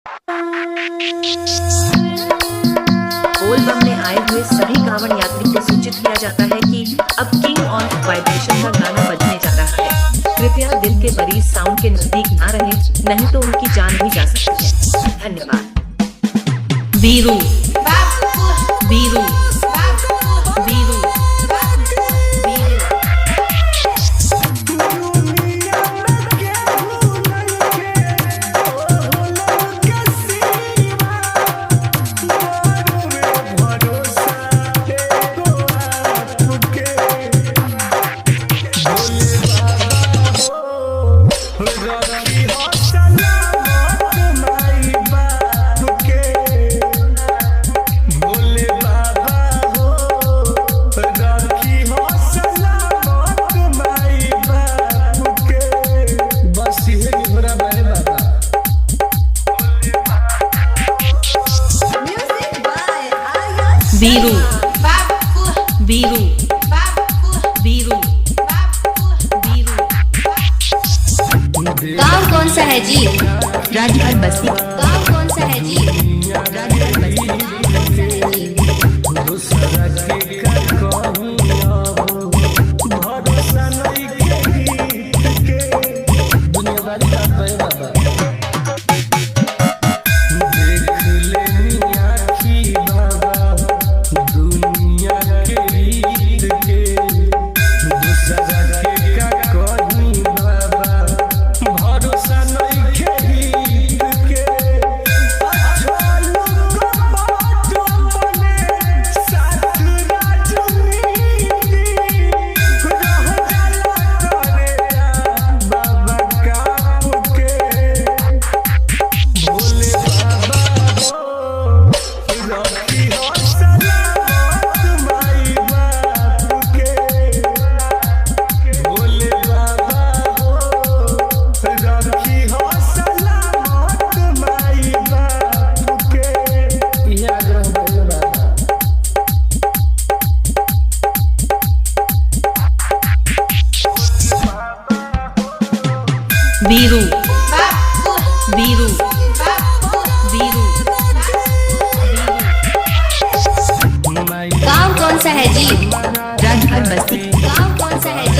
बोलबम में आए हुए सभी कांवड़ यात्री को सूचित किया जाता है कि अब किंग ऑफ वाइब्रेशन का गाना बजने जा रहा है। कृपया दिल के मरीज साउंड के नजदीक ना रहे, नहीं तो उनकी जान भी जा सकती है। धन्यवाद। बीरू बीरू बीरू बीरू बीरू बीरू बीरू। गाँव कौन सा है जी? राजभर बस्ती। गाँव कौन सा है जी? राजभर बस्ती। बीरू बीरू बीरू। गाँव कौन सा है जी? राजभर बस्ती। गाँव कौन सा है जी? राजभर बस्ती। गाँव कौन सा है जी?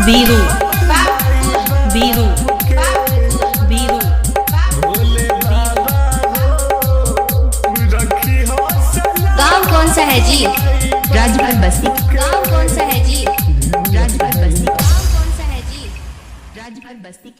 बीरू बीरू बीरू। गाँव कौन सा है जी? राजभर बस्ती। गाँव कौन सा है जी? राजभर बस्ती। गाँव कौन सा है जी? राजभर बस्ती।